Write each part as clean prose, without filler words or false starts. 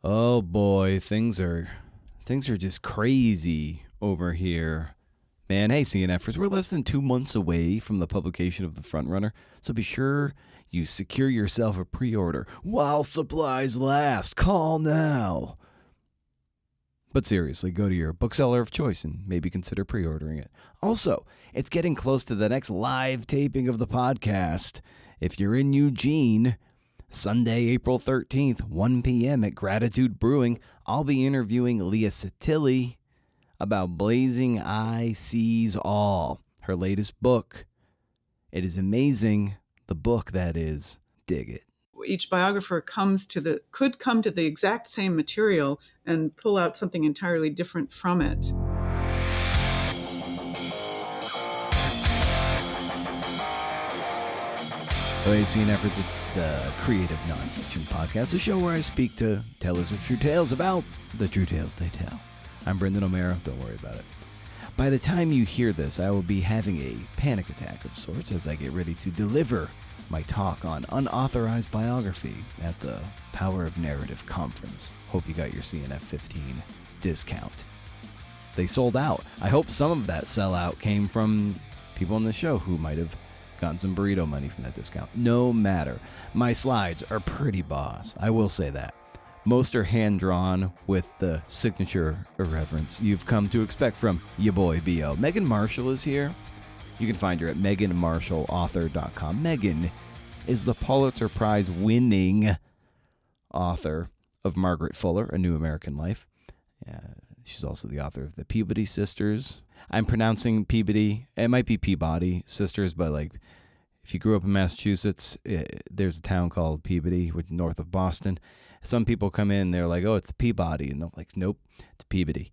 Oh boy, things are just crazy over here. Man, hey CNFers, we're less than 2 months away from the publication of The Frontrunner, so be sure you secure yourself a pre-order while supplies last. Call now. But seriously, go to your bookseller of choice and maybe consider pre-ordering it. Also, it's getting close to the next live taping of the podcast. If you're in Eugene, Sunday, April 13th, 1 p.m. at Gratitude Brewing, I'll be interviewing Leah Satilli about Blazing Eye Sees All, her latest book. It is amazing. The book, that is. Dig it. Each biographer could come to the exact same material and pull out something entirely different from it. Hey, CNFers, it's the Creative Nonfiction Podcast, a show where I speak to tellers of true tales about the true tales they tell. I'm Brendan O'Mara. Don't worry about it. By the time you hear this, I will be having a panic attack of sorts as I get ready to deliver my talk on unauthorized biography at the Power of Narrative Conference. Hope you got your CNF 15 discount. They sold out. I hope some of that sellout came from people on the show who might have gotten some burrito money from that discount. No matter. My slides are pretty boss. I will say that. Most are hand-drawn with the signature irreverence you've come to expect from ya boy B.O. Megan Marshall is here. You can find her at meganmarshallauthor.com. Megan is the Pulitzer Prize winning author of Margaret Fuller, A New American Life. She's also the author of the Peabody Sisters. I'm pronouncing Peabody. It might be Peabody Sisters, but like if you grew up in Massachusetts, there's a town called Peabody, which north of Boston. Some people come in, they're like, oh, it's Peabody. And they're like, nope, it's Peabody.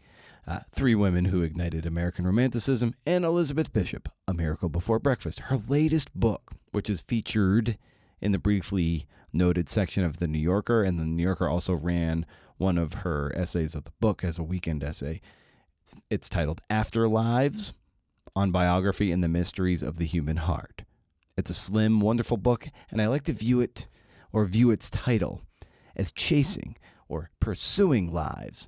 3 women who ignited American romanticism, and Elizabeth Bishop, A Miracle Before Breakfast. Her latest book, which is featured in the briefly noted section of The New Yorker, and The New Yorker also ran one of her essays of the book as a weekend essay. It's titled Afterlives, on Biography and the Mysteries of the Human Heart. It's a slim, wonderful book, and I like to view its title as chasing or pursuing lives.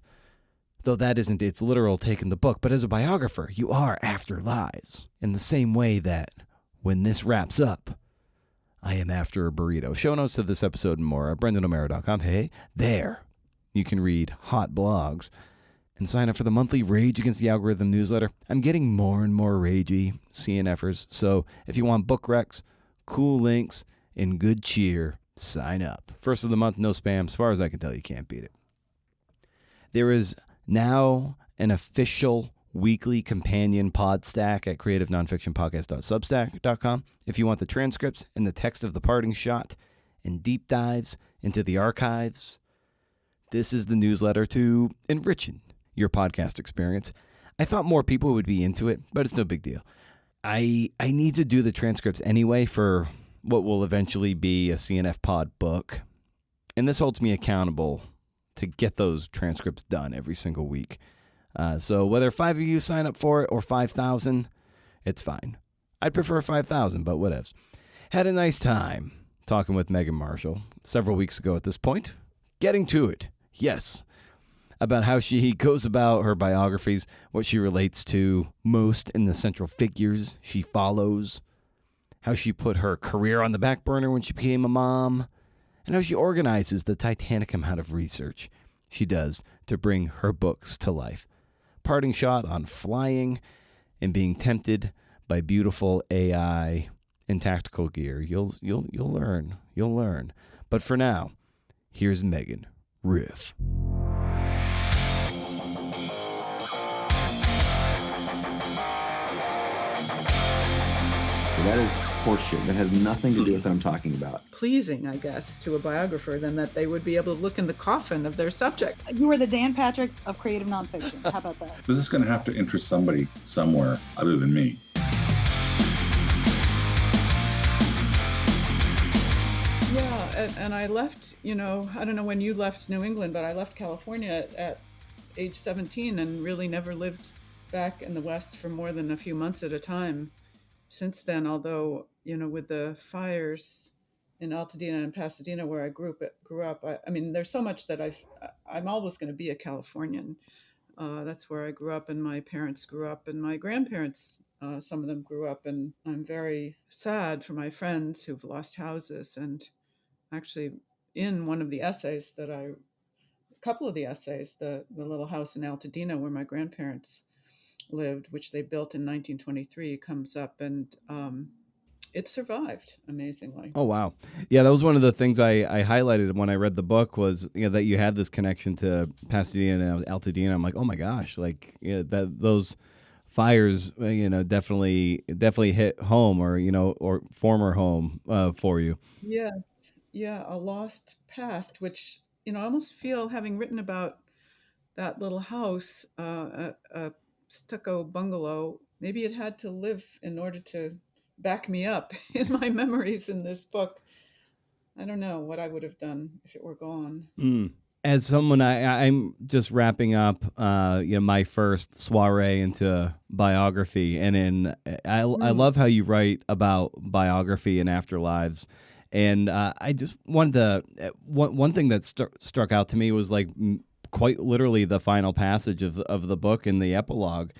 Though that isn't its literal take in the book, but as a biographer, you are after lives. In the same way that when this wraps up, I am after a burrito. Show notes to this episode and more at BrendanO'Mara.com. Hey, there. You can read hot blogs and sign up for the monthly Rage Against the Algorithm newsletter. I'm getting more and more ragey, CNFers. So if you want book recs, cool links, and good cheer, sign up. First of the month, no spam. As far as I can tell, you can't beat it. There is now an official weekly companion pod stack at creativenonfictionpodcast.substack.com. If you want the transcripts and the text of the parting shot and deep dives into the archives, this is the newsletter to enrich your podcast experience. I thought more people would be into it, but it's no big deal. I need to do the transcripts anyway for what will eventually be a CNF pod book. And this holds me accountable to get those transcripts done every single week. So whether 5 of you sign up for it or 5,000, it's fine. I'd prefer 5,000, but whatevs. Had a nice time talking with Megan Marshall several weeks ago at this point. Getting to it, yes, about how she goes about her biographies, what she relates to most in the central figures she follows, how she put her career on the back burner when she became a mom, and how she organizes the titanic amount of research she does to bring her books to life. Parting shot on flying and being tempted by beautiful AI and tactical gear. You'll learn. You'll learn. But for now, here's Megan. Riff. That is horseshit. That has nothing to do with what I'm talking about. Pleasing, I guess, to a biographer than that they would be able to look in the coffin of their subject. You are the Dan Patrick of creative nonfiction. How about that? This is going to have to interest somebody somewhere other than me. Yeah, and I left, I don't know when you left New England, but I left California at age 17 and really never lived back in the West for more than a few months at a time since then, although, with the fires in Altadena and Pasadena, where I grew up. I mean, there's so much that I'm always going to be a Californian. That's where I grew up, and my parents grew up, and my grandparents, some of them grew up. And I'm very sad for my friends who've lost houses. And actually, in one of the essays that I, a couple of the essays, the little house in Altadena where my grandparents lived, which they built in 1923, comes up, and it survived amazingly. Oh wow, yeah, that was one of the things I highlighted when I read the book was that you had this connection to Pasadena and Altadena. I'm like, oh my gosh, like that those fires, definitely hit home or former home for you. Yes, yeah, a lost past, which I almost feel, having written about that little house, a stucco bungalow. Maybe it had to live in order to back me up in my memories in this book. I don't know what I would have done if it were gone. Mm. As someone, I'm just wrapping up, my first soiree into biography, and I Mm, love how you write about biography and afterlives, and I just wanted to one thing that struck out to me was like quite literally the final passage of the book in the epilogue.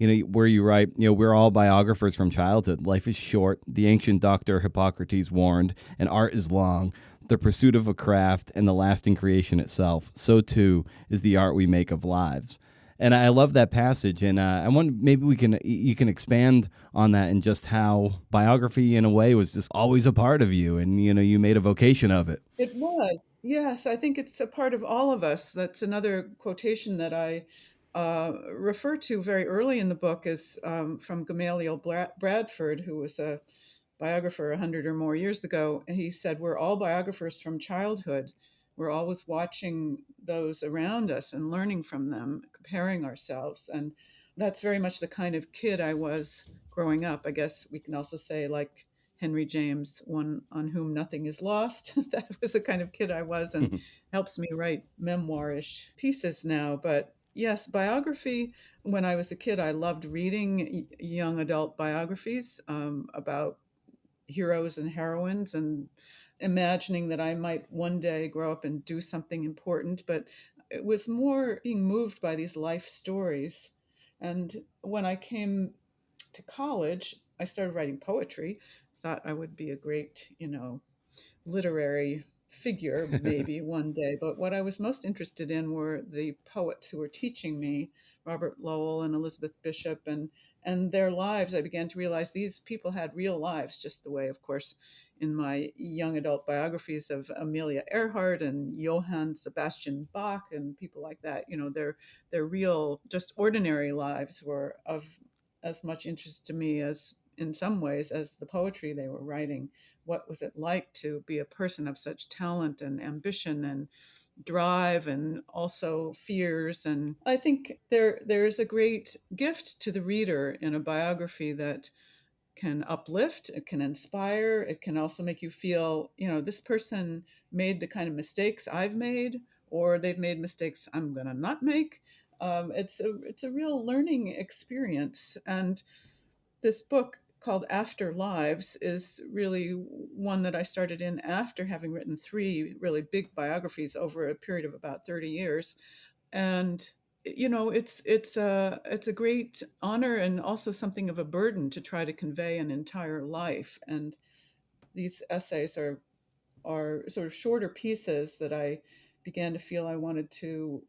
Where you write, we're all biographers from childhood. Life is short. The ancient doctor Hippocrates warned, and art is long. The pursuit of a craft and the lasting creation itself. So too is the art we make of lives. And I love that passage, and I want maybe you can expand on that and just how biography, in a way, was just always a part of you, and you made a vocation of it. it was. Yes, I think it's a part of all of us. That's another quotation that I refer to very early in the book, is from Gamaliel Bradford, who was a biographer 100 or more years ago. And he said, we're all biographers from childhood. We're always watching those around us and learning from them, comparing ourselves. And that's very much the kind of kid I was growing up. I guess we can also say, like Henry James, one on whom nothing is lost. That was the kind of kid I was, and helps me write memoirish pieces now. But yes, biography, when I was a kid, I loved reading young adult biographies about heroes and heroines, and imagining that I might one day grow up and do something important. But it was more being moved by these life stories. And when I came to college, I started writing poetry. Thought I would be a great, literary figure maybe one day. But what I was most interested in were the poets who were teaching me, Robert Lowell and Elizabeth Bishop, and their lives. I began to realize these people had real lives, just the way, of course, in my young adult biographies of Amelia Earhart and Johann Sebastian Bach and people like that, their real, just ordinary lives were of as much interest to me as, in some ways, as the poetry they were writing. What was it like to be a person of such talent and ambition and drive, and also fears? And I think there's a great gift to the reader in a biography that can uplift, it can inspire, it can also make you feel, this person made the kind of mistakes I've made, or they've made mistakes I'm going to not make. It's a real learning experience. And this book called After Lives is really one that I started in after having written three really big biographies over a period of about 30 years. And it's a great honor, and also something of a burden, to try to convey an entire life. And these essays are sort of shorter pieces that I began to feel I wanted to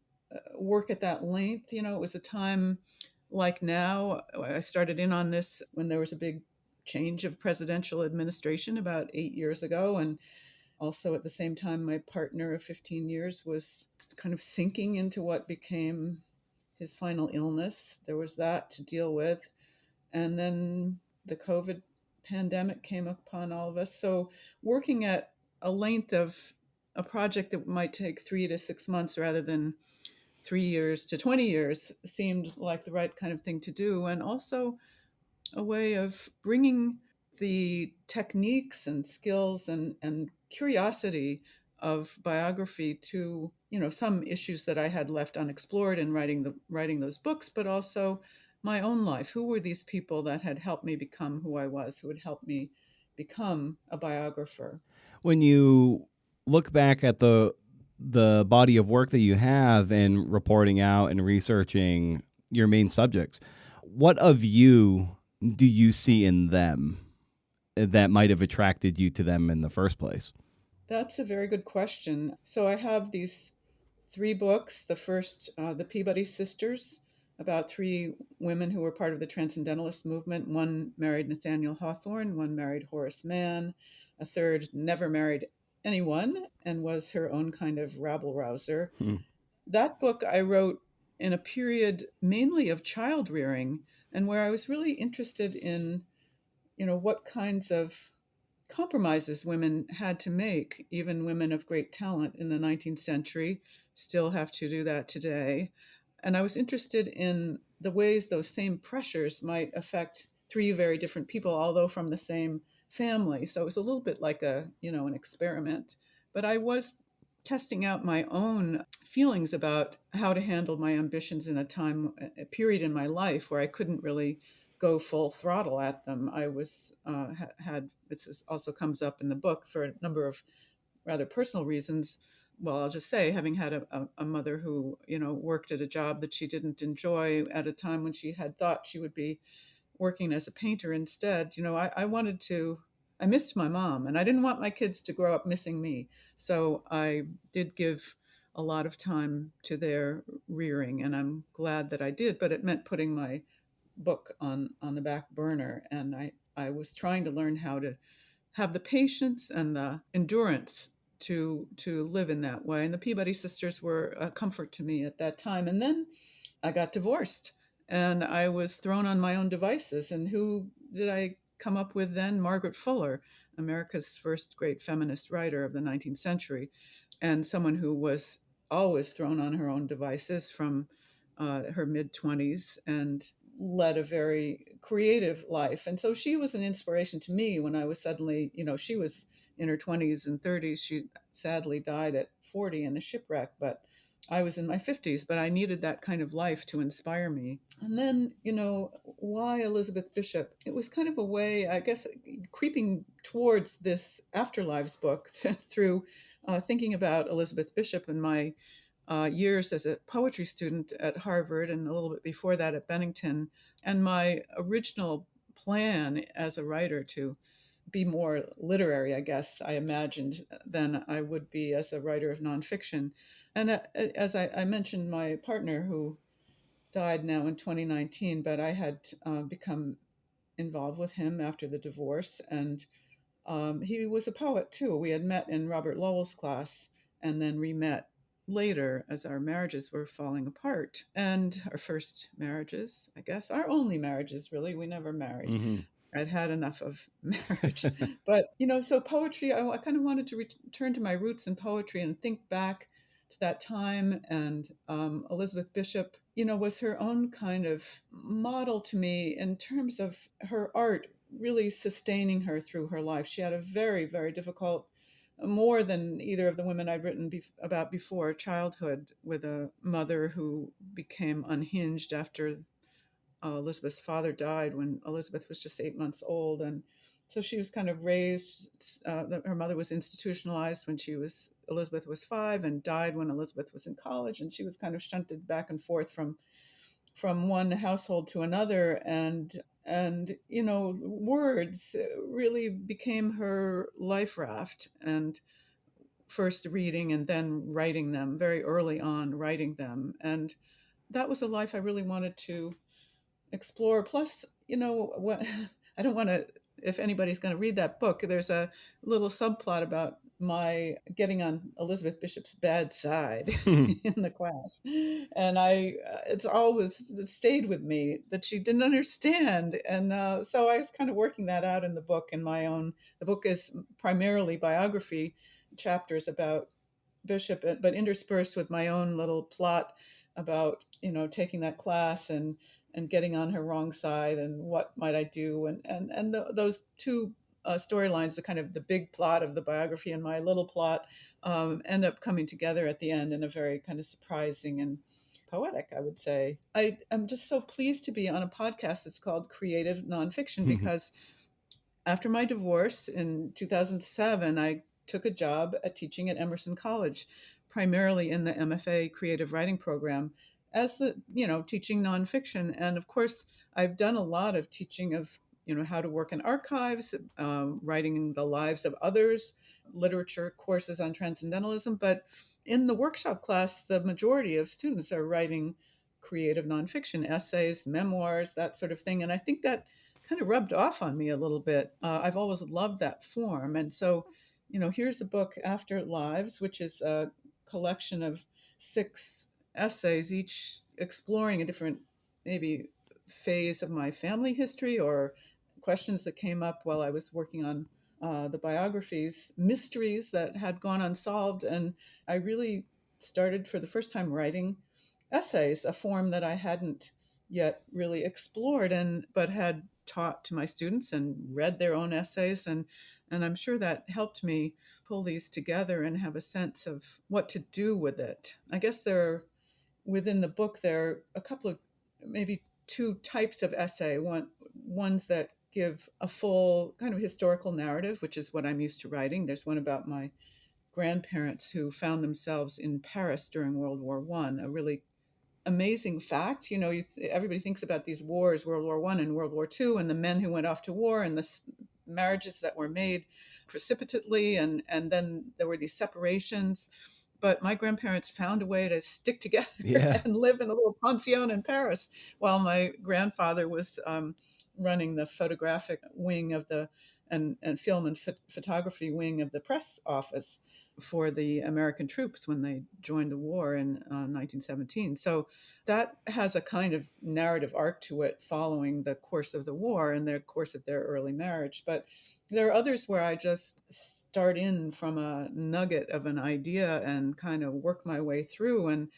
work at that length. It was a time like now. I started in on this when there was a big change of presidential administration about 8 years ago. And also at the same time, my partner of 15 years was kind of sinking into what became his final illness. There was that to deal with. And then the COVID pandemic came upon all of us. So working at a length of a project that might take 3 to 6 months rather than 3 years to 20 years seemed like the right kind of thing to do. And also a way of bringing the techniques and skills and curiosity of biography to, some issues that I had left unexplored in writing those books, but also my own life. Who were these people that had helped me become who I was, who had helped me become a biographer? When you look back at the body of work that you have in reporting out and researching your main subjects, what of you do you see in them that might have attracted you to them in the first place? That's a very good question. So I have these three books. The first, The Peabody Sisters, about three women who were part of the Transcendentalist movement. One married Nathaniel Hawthorne, one married Horace Mann, a third never married anyone and was her own kind of rabble rouser. Hmm. That book I wrote in a period mainly of child rearing, and where I was really interested in, what kinds of compromises women had to make. Even women of great talent in the 19th century still have to do that today. And I was interested in the ways those same pressures might affect three very different people, although from the same family. So it was a little bit like an experiment. But I was testing out my own feelings about how to handle my ambitions in a period in my life where I couldn't really go full throttle at them. I was had also comes up in the book for a number of rather personal reasons. Well, I'll just say, having had a mother who worked at a job that she didn't enjoy at a time when she had thought she would be working as a painter instead. I missed my mom, and I didn't want my kids to grow up missing me. So I did give a lot of time to their rearing, and I'm glad that I did. But it meant putting my book on the back burner, and I was trying to learn how to have the patience and the endurance to live in that way. And the Peabody sisters were a comfort to me at that time. And then I got divorced, and I was thrown on my own devices. And who did I come up with then? Margaret Fuller, America's first great feminist writer of the 19th century, and someone who was always thrown on her own devices from her mid 20s and led a very creative life. And so she was an inspiration to me when I was suddenly, she was in her 20s and 30s. She sadly died at 40 in a shipwreck, but I was in my 50s, but I needed that kind of life to inspire me. And then, why Elizabeth Bishop? It was kind of a way, I guess, creeping towards this Afterlives book through thinking about Elizabeth Bishop and my years as a poetry student at Harvard and a little bit before that at Bennington, and my original plan as a writer to be more literary, I guess, I imagined, than I would be as a writer of nonfiction. And as I mentioned, my partner, who died now in 2019, but I had become involved with him after the divorce. And he was a poet too. We had met in Robert Lowell's class and then re-met later as our marriages were falling apart. And our first marriages, I guess, our only marriages, really. We never married. Mm-hmm. I'd had enough of marriage. But, so poetry, I kind of wanted to return to my roots in poetry and think back to that time. And Elizabeth Bishop, was her own kind of model to me in terms of her art really sustaining her through her life. She had a very, very difficult, more than either of the women I'd written about before, childhood with a mother who became unhinged after Elizabeth's father died when Elizabeth was just 8 months old. And so she was kind of raised, her mother was institutionalized when Elizabeth was 5 and died when Elizabeth was in college. And she was kind of shunted back and forth from one household to another. And words really became her life raft, and first reading and then writing them very early on, writing them. And that was a life I really wanted to explore. Plus, what I don't want to, if anybody's going to read that book, there's a little subplot about my getting on Elizabeth Bishop's bad side in the class. And it stayed with me that she didn't understand. And so I was kind of working that out in the book the book is primarily biography chapters about Bishop, but interspersed with my own little plot about taking that class and getting on her wrong side and what might I do, those two storylines, the kind of the big plot of the biography and my little plot, end up coming together at the end in a very kind of surprising and poetic, I would say. I am just so pleased to be on a podcast that's called Creative Nonfiction, because after my divorce in 2007, I took a job at teaching at Emerson College, primarily in the MFA creative writing program, as teaching nonfiction. And of course, I've done a lot of teaching of how to work in archives, writing the lives of others, literature courses on transcendentalism. But in the workshop class, the majority of students are writing creative nonfiction, essays, memoirs, that sort of thing. And I think that kind of rubbed off on me a little bit. I've always loved that form. And so, here's a book, After Lives, which is a collection of 6 essays, each exploring a different, maybe, phase of my family history or questions that came up while I was working on the biographies, mysteries that had gone unsolved. And I really started for the first time writing essays, a form that I hadn't yet really explored but had taught to my students and read their own essays. And I'm sure that helped me pull these together and have a sense of what to do with it. I guess within the book, there are a couple of, maybe 2 types of essay. Ones that give a full kind of historical narrative, which is what I'm used to writing. There's one about my grandparents who found themselves in Paris during World War I, a really amazing fact. Everybody thinks about these wars, World War I and World War II, and the men who went off to war and the marriages that were made precipitately, and then there were these separations. But my grandparents found a way to stick together Yeah. and live in a little pension in Paris, while my grandfather was running the photographic wing of the and film and photography wing of the press office for the American troops when they joined the war in 1917. So that has a kind of narrative arc to it, following the course of the war and the course of their early marriage. But there are others where I just start in from a nugget of an idea and kind of work my way through. And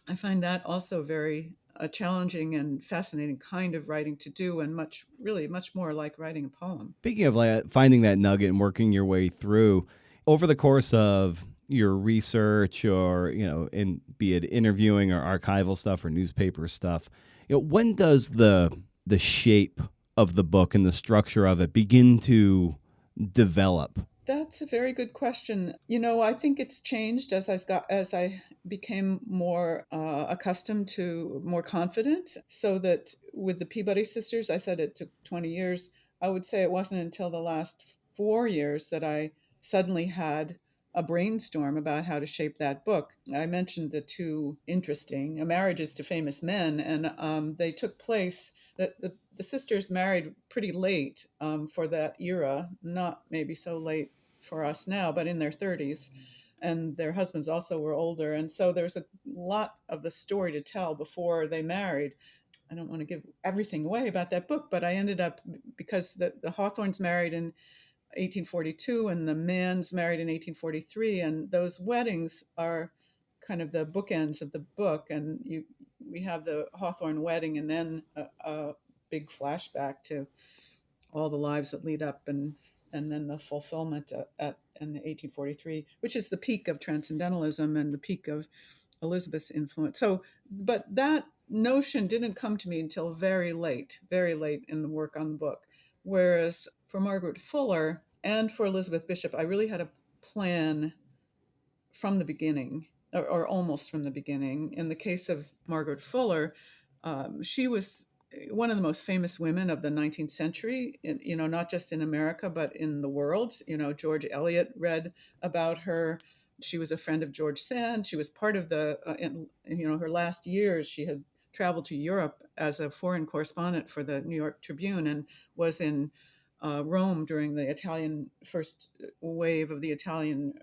I find that also very challenging and fascinating kind of writing to do, and really much more like writing a poem. Speaking of finding that nugget and working your way through, over the course of your research, or be it interviewing or archival stuff or newspaper stuff, when does the shape of the book and the structure of it begin to develop? That's a very good question. I think it's changed as I became more accustomed to, more confident. So that with the Peabody sisters, I said it took 20 years. I would say it wasn't until the last 4 years that I suddenly had a brainstorm about how to shape that book. I mentioned the 2 interesting marriages to famous men, and they took place. The sisters married pretty late for that era, not maybe so late for us now, but in their 30s. And their husbands also were older. And so there's a lot of the story to tell before they married. I don't want to give everything away about that book, but I ended up, because the Hawthornes married in 1842 and the Manns married in 1843. And those weddings are kind of the bookends of the book. And we have the Hawthorne wedding and then a big flashback to all the lives that lead up, and then the fulfillment in 1843, which is the peak of transcendentalism and the peak of Elizabeth's influence. So, but that notion didn't come to me until very late in the work on the book. Whereas for Margaret Fuller and for Elizabeth Bishop, I really had a plan from the beginning, or almost from the beginning. In the case of Margaret Fuller, she was one of the most famous women of the 19th century, not just in America, but in the world. George Eliot read about her. She was a friend of George Sand. She was part of her last years, she had traveled to Europe as a foreign correspondent for the New York Tribune, and was in Rome during the first wave of the Italian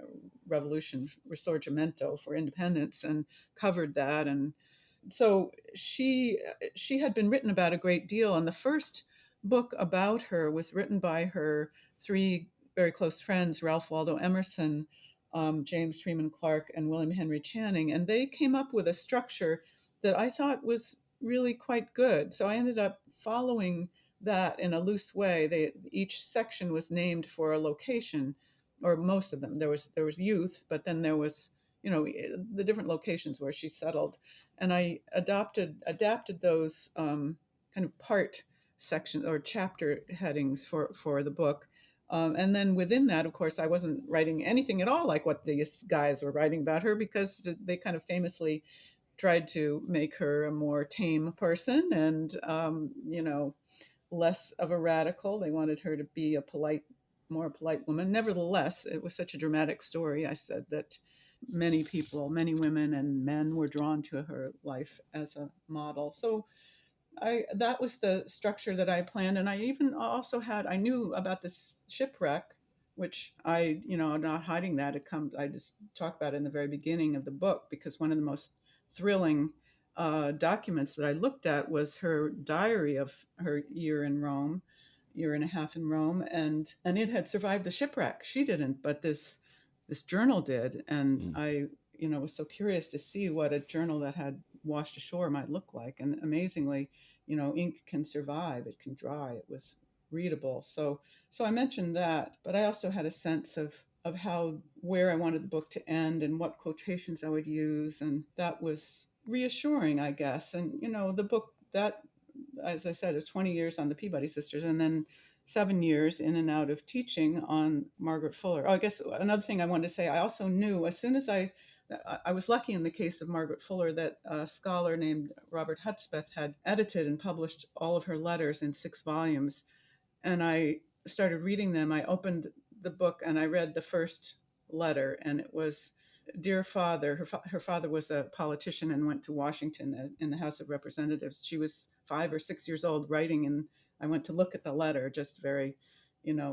Revolution, Risorgimento, for independence, and covered that. And so she had been written about a great deal, and the first book about her was written by her 3 very close friends, Ralph Waldo Emerson, James Freeman Clarke, and William Henry Channing, and they came up with a structure that I thought was really quite good. So I ended up following that in a loose way. Each section was named for a location, or most of them. There was youth, but then there was the different locations where she settled, and I adapted those kind of part section or chapter headings for the book And then within that, of course, I wasn't writing anything at all like what these guys were writing about her, because they kind of famously tried to make her a more tame person and, less of a radical. They wanted her to be a more polite woman. Nevertheless, it was such a dramatic story. I said that many people, many women and men were drawn to her life as a model. So that was the structure that I planned, and I even also I knew about this shipwreck, which I'm not hiding that. I just talk about it in the very beginning of the book, because one of the most thrilling documents that I looked at was her diary of her year and a half in Rome, and it had survived the shipwreck. She didn't, but this journal did, and I was so curious to see what a journal that had washed ashore might look like. And amazingly, ink can survive, it can dry, it was readable. So I mentioned that, but I also had a sense of where I wanted the book to end and what quotations I would use, and that was reassuring, I guess. And the book, that, as I said, is 20 years on the Peabody sisters, and then 7 years in and out of teaching on Margaret Fuller. Oh, I guess another thing I wanted to say, I also knew as soon as I was lucky in the case of Margaret Fuller that a scholar named Robert Hudspeth had edited and published all of her letters in 6 volumes. And I started reading them. I opened the book and I read the first letter, and it was, "Dear Father." Her father was a politician and went to Washington in the House of Representatives. She was 5 or 6 years old writing, and I went to look at the letter, just very,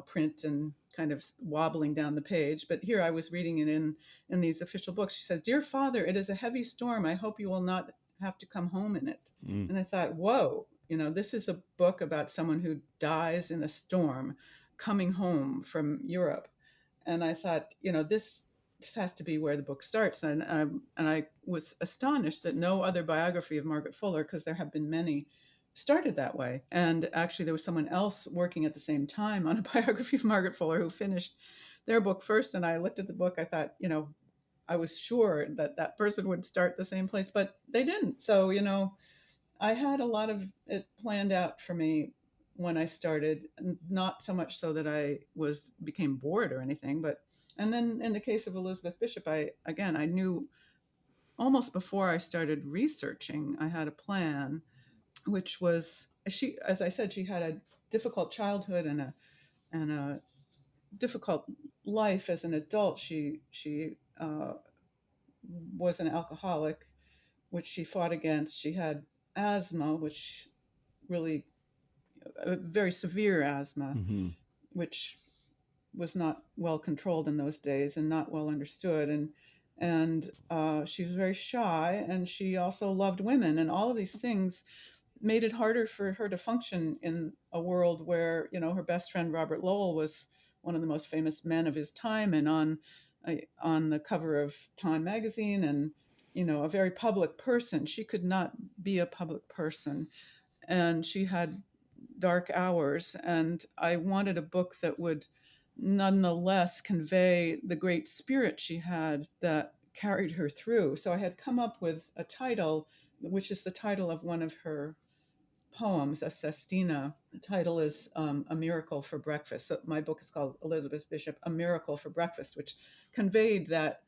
print and kind of wobbling down the page. But here I was reading it in these official books. She said, "Dear Father, it is a heavy storm. I hope you will not have to come home in it." And I thought, whoa, this is a book about someone who dies in a storm coming home from Europe. And I thought, this has to be where the book starts. And I was astonished that no other biography of Margaret Fuller, because there have been many, started that way. And actually, there was someone else working at the same time on a biography of Margaret Fuller who finished their book first. And I looked at the book, I thought, I was sure that that person would start the same place, but they didn't. So, I had a lot of it planned out for me when I started, not so much so that I became bored or anything, but, and then in the case of Elizabeth Bishop, I knew almost before I started researching, I had a plan, which was, as I said, she had a difficult childhood and a difficult life as an adult. She was an alcoholic, which she fought against. She had asthma, which really very severe asthma, which was not well controlled in those days and not well understood. And she was very shy, and she also loved women, and all of these things made it harder for her to function in a world where her best friend Robert Lowell was one of the most famous men of his time, and on the cover of Time magazine, and a very public person. She could not be a public person, and she had dark hours. And I wanted a book that would nonetheless convey the great spirit she had that carried her through. So I had come up with a title, which is the title of one of her poems, a sestina. The title is A Miracle for Breakfast. So my book is called Elizabeth Bishop, A Miracle for Breakfast, which conveyed that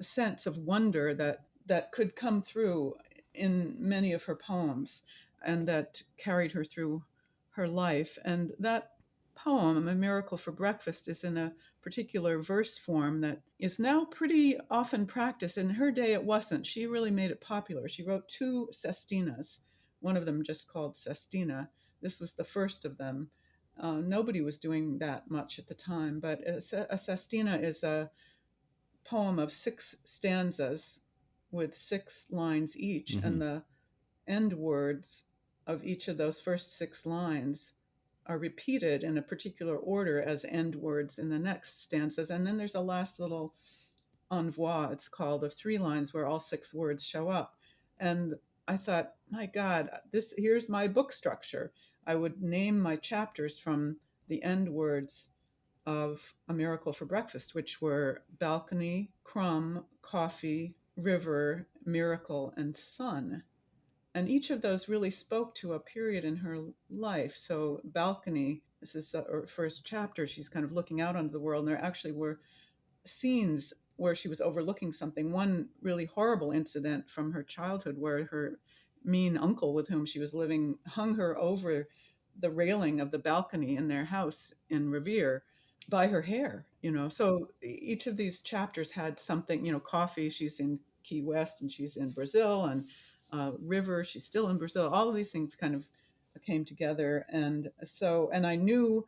sense of wonder that could come through in many of her poems, and that carried her through her life. And that poem, A Miracle for Breakfast, is in a particular verse form that is now pretty often practiced. In her day, it wasn't. She really made it popular. She wrote 2 sestinas, one of them just called Sestina. This was the first of them. Nobody was doing that much at the time, but a sestina is a poem of 6 stanzas with 6 lines each, and the end words of each of those first 6 lines are repeated in a particular order as end words in the next stanzas. And then there's a last little envoi, it's called, of 3 lines where all 6 words show up. And I thought, my God, here's my book structure. I would name my chapters from the end words of A Miracle for Breakfast, which were balcony, crumb, coffee, river, miracle, and sun. And each of those really spoke to a period in her life. So balcony this is her first chapter. She's kind of looking out onto the world, and there actually were scenes where she was overlooking something. One really horrible incident from her childhood where her mean uncle with whom she was living hung her over the railing of the balcony in their house in Revere by her hair, So each of these chapters had something, coffee, she's in Key West and she's in Brazil, and river, she's still in Brazil. All of these things kind of came together. And I knew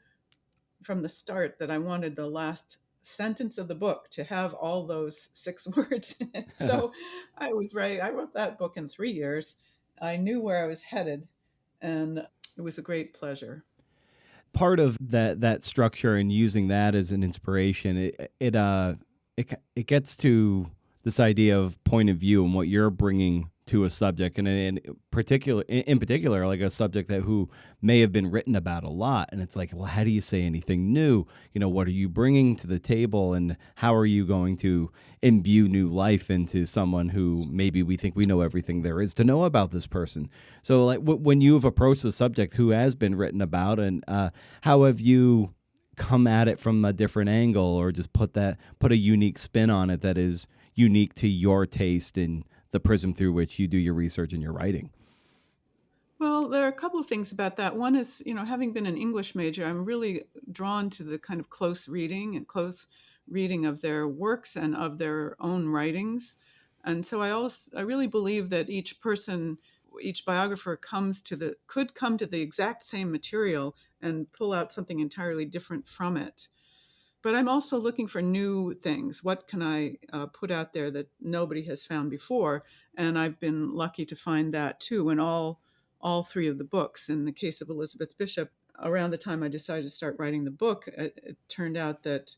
from the start that I wanted the last sentence of the book to have all those 6 words in it. So I was right. I wrote that book in 3 years. I knew where I was headed, and it was a great pleasure. Part of that structure and using that as an inspiration, it gets to this idea of point of view and what you're bringing to a subject, and in particular, like a subject that who may have been written about a lot, and it's like, well, how do you say anything new? What are you bringing to the table, and how are you going to imbue new life into someone who maybe we think we know everything there is to know about this person? So, like, when you've approached the subject who has been written about, and how have you come at it from a different angle, or just put a unique spin on it that is unique to your taste and the prism through which you do your research and your writing? Well, there are a couple of things about that. One is, having been an English major, I'm really drawn to the kind of close reading of their works and of their own writings. And so I really believe that each biographer could come to the exact same material and pull out something entirely different from it. But I'm also looking for new things. What can I put out there that nobody has found before? And I've been lucky to find that too in all 3 of the books. In the case of Elizabeth Bishop, around the time I decided to start writing the book, it turned out that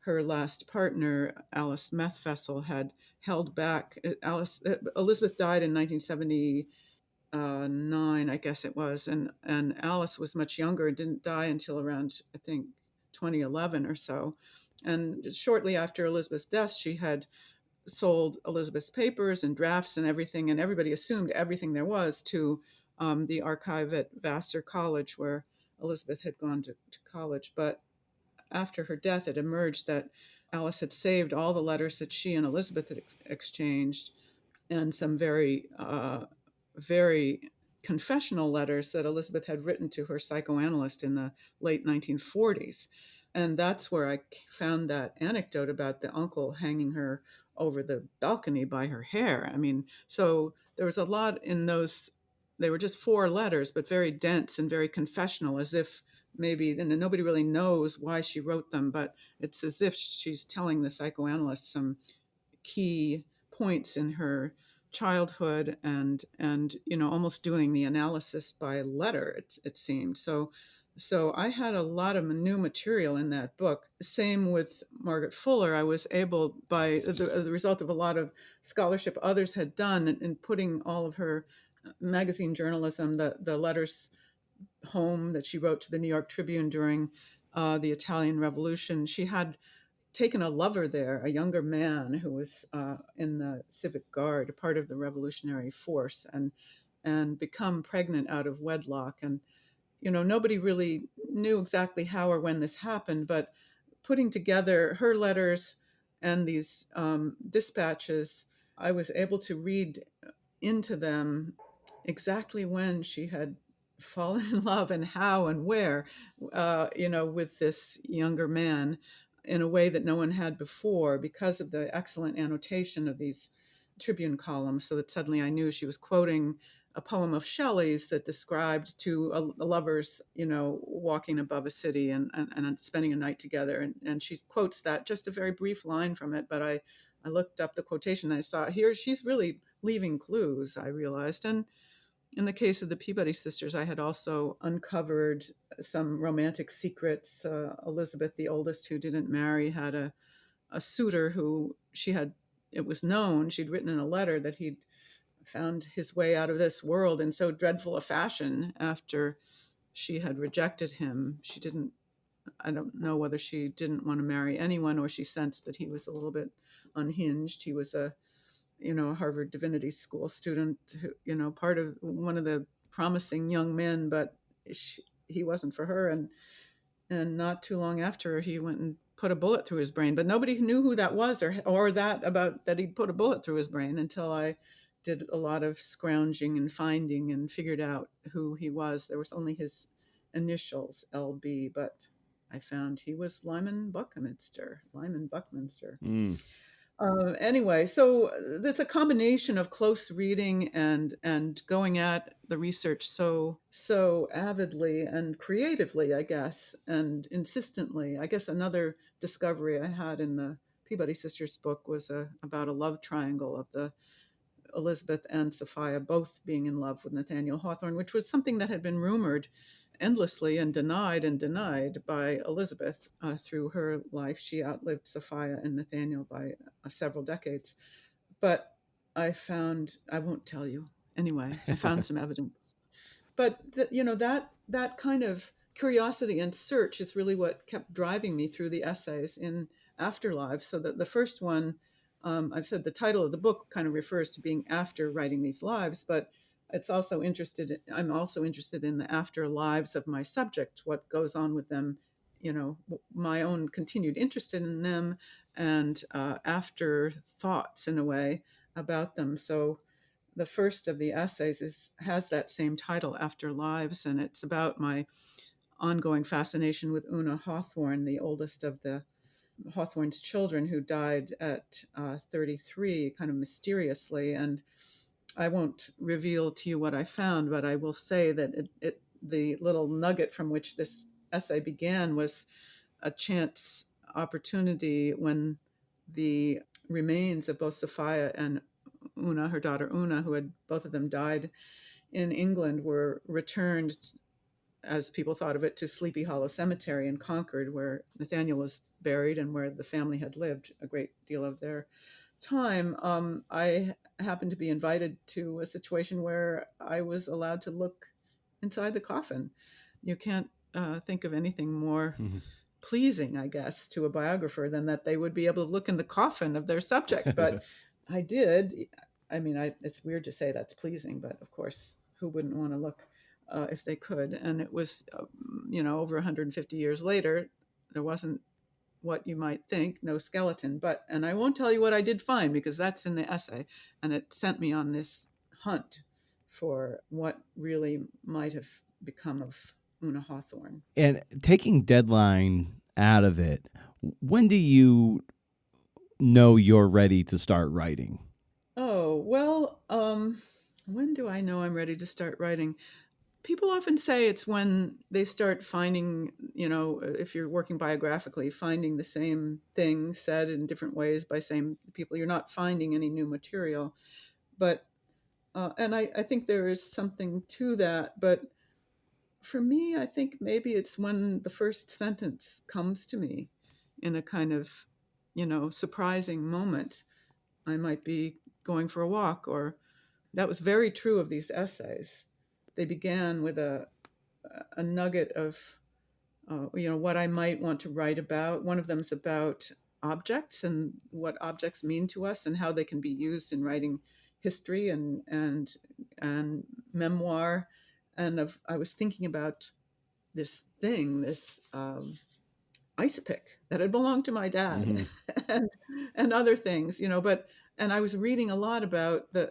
her last partner, Alice Methvessel, had held back. Elizabeth died in 1979, I guess it was, and Alice was much younger and didn't die until around, I think, 2011 or so. And shortly after Elizabeth's death, she had sold Elizabeth's papers and drafts and everything, and everybody assumed everything there was to the archive at Vassar College, where Elizabeth had gone to college. But after her death, it emerged that Alice had saved all the letters that she and Elizabeth had exchanged, and some very confessional letters that Elizabeth had written to her psychoanalyst in the late 1940s. And that's where I found that anecdote about the uncle hanging her over the balcony by her hair. I mean, so there was a lot in those. They were just 4 letters, but very dense and very confessional, as if maybe, and nobody really knows why she wrote them, but it's as if she's telling the psychoanalyst some key points in her childhood, and almost doing the analysis by letter, it seemed. So I had a lot of new material in that book. Same with Margaret Fuller. I was able, by the result of a lot of scholarship others had done in putting all of her magazine journalism, the letters home that she wrote to the New York Tribune during the Italian Revolution. She had taken a lover there, a younger man who was in the Civic Guard, a part of the Revolutionary Force, and become pregnant out of wedlock. And nobody really knew exactly how or when this happened, but putting together her letters and these dispatches, I was able to read into them exactly when she had fallen in love and how and where, with this younger man, in a way that no one had before, because of the excellent annotation of these Tribune columns. So that suddenly I knew she was quoting a poem of Shelley's that described two lovers, walking above a city and spending a night together. And she quotes that, just a very brief line from it. But I looked up the quotation and I saw here she's really leaving clues, I realized. And in the case of the Peabody sisters, I had also uncovered some romantic secrets. Elizabeth, the oldest, who didn't marry, had a suitor who it was known, she'd written in a letter that he'd found his way out of this world in so dreadful a fashion after she had rejected him. I don't know whether she didn't want to marry anyone or she sensed that he was a little bit unhinged. He was a Harvard Divinity School student, who, part of one of the promising young men, but he wasn't for her. And And not too long after, he went and put a bullet through his brain. But nobody knew who that was, or that about that he'd put a bullet through his brain, until I did a lot of scrounging and finding and figured out who he was. There was only his initials, LB, but I found he was Lyman Buckminster. Mm. Anyway, so it's a combination of close reading and going at the research so avidly and creatively, I guess, and insistently. I guess another discovery I had in the Peabody Sisters book was about a love triangle of the Elizabeth and Sophia both being in love with Nathaniel Hawthorne, which was something that had been rumored endlessly and denied by Elizabeth through her life. She outlived Sophia and Nathaniel by several decades. But I won't tell you. Anyway, I found some evidence. But that kind of curiosity and search is really what kept driving me through the essays in Afterlives. So that the first one, I've said the title of the book kind of refers to being after writing these lives, but I'm also interested in the afterlives of my subject, what goes on with them, my own continued interest in them, and after thoughts in a way about them. So the first of the essays has that same title, After Lives, and it's about my ongoing fascination with Una Hawthorne, the oldest of the Hawthorne's children, who died at 33, kind of mysteriously. And I won't reveal to you what I found, but I will say that the little nugget from which this essay began was a chance opportunity when the remains of both Sophia and Una, her daughter Una, who had both of them died in England, were returned, as people thought of it, to Sleepy Hollow Cemetery in Concord, where Nathaniel was buried and where the family had lived a great deal of their time. I happened to be invited to a situation where I was allowed to look inside the coffin. You can't think of anything more pleasing, I guess, to a biographer than that they would be able to look in the coffin of their subject. But I did. I mean, it's weird to say that's pleasing, but of course, who wouldn't want to look if they could? And it was, over 150 years later, there wasn't what you might think, no skeleton. And I won't tell you what I did find, because that's in the essay, and it sent me on this hunt for what really might have become of Una Hawthorne. And taking deadline out of it, when do you know you're ready to start writing? Oh, well, when do I know I'm ready to start writing? People often say it's when they start finding, if you're working biographically, finding the same thing said in different ways by same people. You're not finding any new material. But, and I think there is something to that. But for me, I think maybe it's when the first sentence comes to me in a kind of, surprising moment. I might be going for a walk, or that was very true of these essays. They began with a nugget of, what I might want to write about. One of them is about objects and what objects mean to us and how they can be used in writing history and memoir. And I was thinking about this thing, this ice pick that had belonged to my dad, and other things, and I was reading a lot about the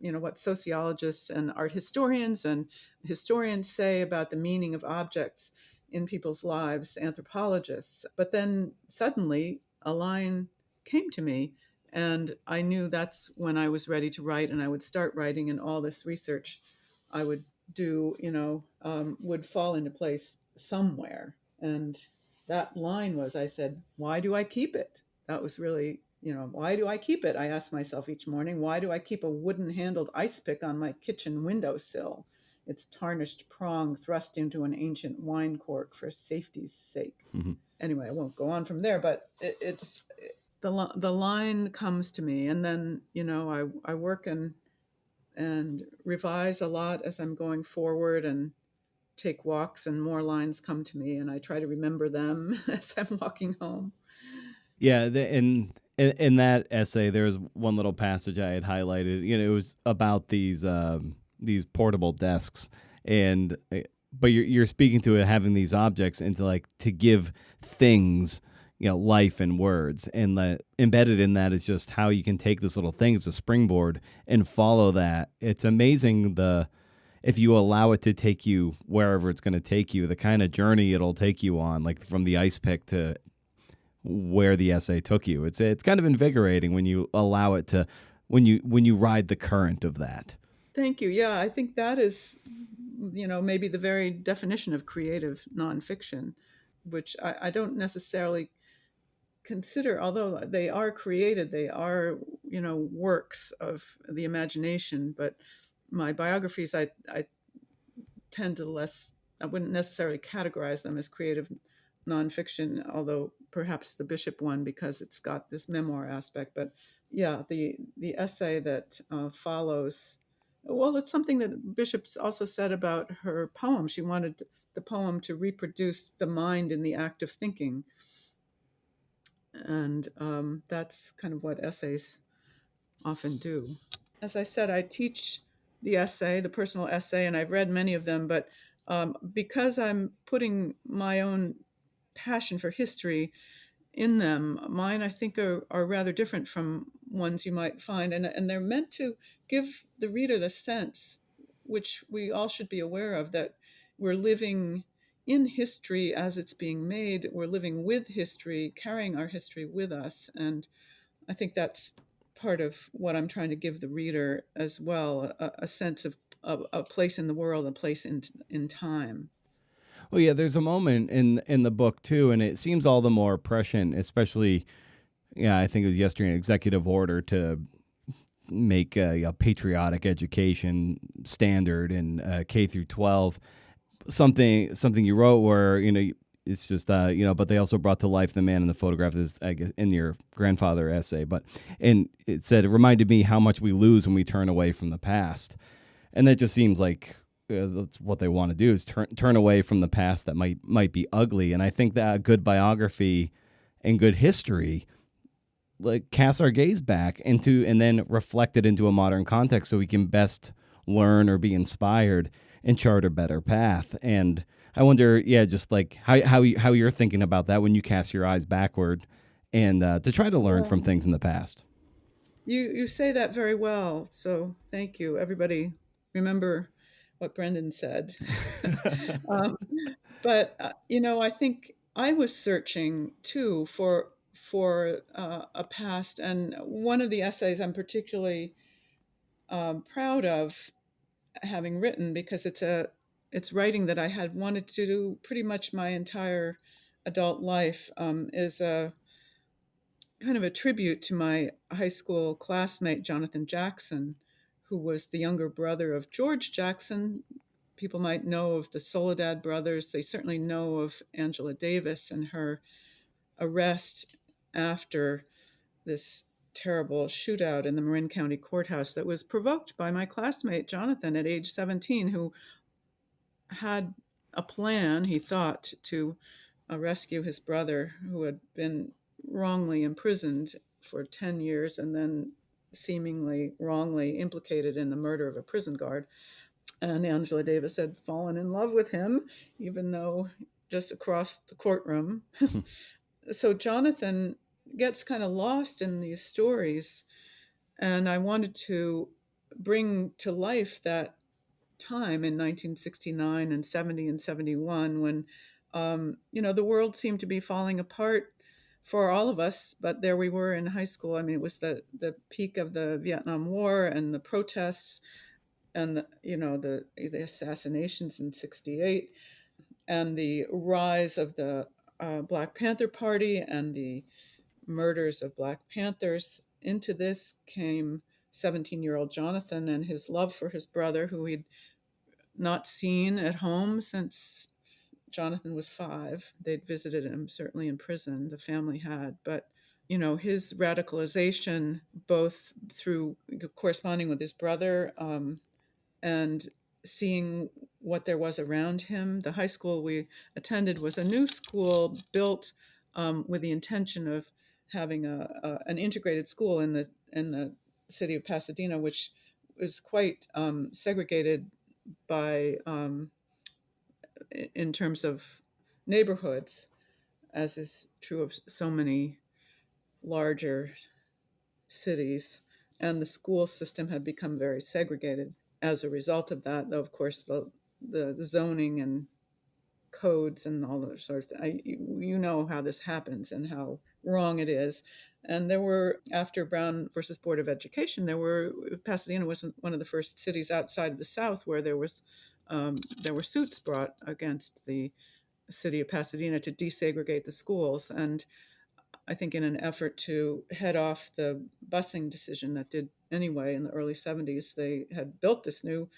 what sociologists and art historians and historians say about the meaning of objects in people's lives, anthropologists. But then suddenly a line came to me, and I knew that's when I was ready to write, and I would start writing, and all this research I would do, would fall into place somewhere. And that line was, I said, why do I keep it? That was really, why do I keep it? I asked myself each morning, why do I keep a wooden handled ice pick on my kitchen windowsill? Its tarnished prong thrust into an ancient wine cork for safety's sake. Anyway, I won't go on from there, but it's the line comes to me, and then, I work and revise a lot as I'm going forward, and take walks, and more lines come to me, and I try to remember them as I'm walking home. Yeah, in that essay, there was one little passage I had highlighted. It was about these portable desks, and but you're speaking to it, having these objects, and to give things, life and words, and embedded in that is just how you can take this little thing as a springboard and follow that. It's amazing if you allow it to take you wherever it's going to take you, the kind of journey it'll take you on, like from the ice pick to where the essay took you. It's kind of invigorating when you allow it to, when you ride the current of that. Thank you. Yeah, I think that is, maybe the very definition of creative nonfiction, which I don't necessarily consider, although they are created, they are, works of the imagination. But my biographies, I tend to I wouldn't necessarily categorize them as creative nonfiction, although perhaps the Bishop one, because it's got this memoir aspect. But yeah, the essay that follows, well, it's something that Bishop's also said about her poem. She wanted the poem to reproduce the mind in the act of thinking. And that's kind of what essays often do. As I said, I teach the essay, the personal essay, and I've read many of them, but because I'm putting my own passion for history in them, mine I think are rather different from ones you might find. And they're meant to give the reader the sense, which we all should be aware of, that we're living in history as it's being made. We're living with history, carrying our history with us. And I think that's part of what I'm trying to give the reader as well, a sense of a place in the world, a place in time. Well, yeah, there's a moment in the book too, and it seems all the more prescient, especially, yeah, I think it was yesterday, an executive order to make a patriotic education standard in K through 12. Something you wrote where, it's just but they also brought to life the man in the photograph, is, I guess, in your grandfather essay, and it said, it reminded me how much we lose when we turn away from the past. And that just seems like that's what they want to do, is turn away from the past that might be ugly. And I think that good biography and good history, like, casts our gaze back into, and then reflect it into a modern context, so we can best learn or be inspired and chart a better path. And I wonder, yeah, just like how you're thinking about that when you cast your eyes backward and to try to learn from things in the past. You say that very well, so thank you. Everybody, remember what Brendan said. um, but I think I was searching too for a past, and one of the essays I'm particularly proud of having written, because it's writing that I had wanted to do pretty much my entire adult life, is a kind of a tribute to my high school classmate, Jonathan Jackson, who was the younger brother of George Jackson. People might know of the Soledad brothers. They certainly know of Angela Davis and her arrest after this terrible shootout in the Marin County Courthouse that was provoked by my classmate, Jonathan, at age 17, who had a plan, he thought, to rescue his brother, who had been wrongly imprisoned for 10 years and then seemingly wrongly implicated in the murder of a prison guard. And Angela Davis had fallen in love with him, even though just across the courtroom. So Jonathan gets kind of lost in these stories. And I wanted to bring to life that time in 1969 and 70 and 71, when the world seemed to be falling apart for all of us. But there we were in high school. I mean, it was the peak of the Vietnam War and the protests, and the assassinations in 68, and the rise of the Black Panther Party and the murders of Black Panthers. Into this came 17-year-old Jonathan and his love for his brother, who he'd not seen at home since Jonathan was 5. They'd visited him, certainly in prison, the family had. But, his radicalization, both through corresponding with his brother and seeing what there was around him. The high school we attended was a new school built with the intention of having an integrated school in the city of Pasadena, which was quite segregated by in terms of neighborhoods, as is true of so many larger cities. And the school system had become very segregated as a result of that. Though, of course, the zoning and codes and all those sorts of things. You know how this happens and how wrong it is. And there were, after Brown versus Board of Education, Pasadena was one of the first cities outside of the South where there were suits brought against the city of Pasadena to desegregate the schools. And I think in an effort to head off the busing decision that did anyway in the early 70s, they had built this new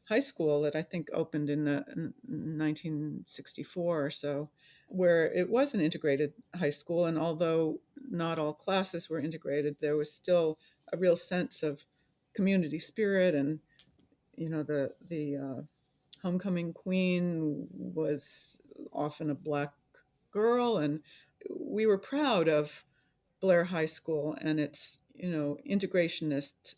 high school that I think opened in 1964 or so, where it was an integrated high school. And although not all classes were integrated, there was still a real sense of community spirit. And, the homecoming queen was often a Black girl. And we were proud of Blair High School and its, integrationist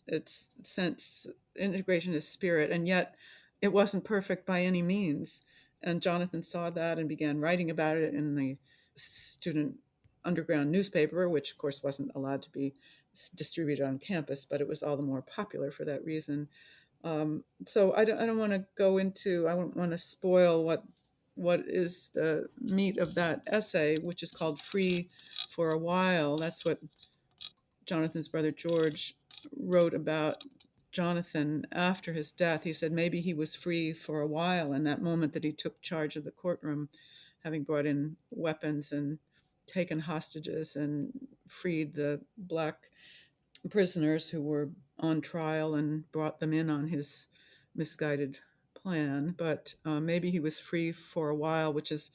spirit, and yet it wasn't perfect by any means. And Jonathan saw that and began writing about it in the student underground newspaper, which of course wasn't allowed to be distributed on campus, but it was all the more popular for that reason. So I don't want to go into, I don't want to spoil what is the meat of that essay, which is called Free for a While. That's what Jonathan's brother George wrote about Jonathan after his death. He said maybe he was free for a while in that moment that he took charge of the courtroom, having brought in weapons and taken hostages and freed the Black prisoners who were on trial and brought them in on his misguided plan. But maybe he was free for a while, which is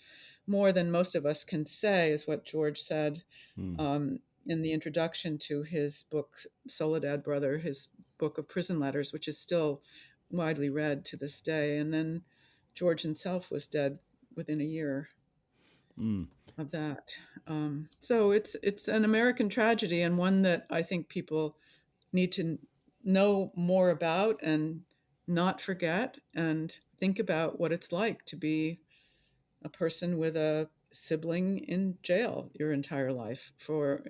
more than most of us can say, is what George said in the introduction to his book, Soledad Brother, his book of prison letters, which is still widely read to this day. And then George himself was dead within a year of that. So it's an American tragedy, and one that I think people need to know more about and not forget, and think about what it's like to be a person with a sibling in jail your entire life for,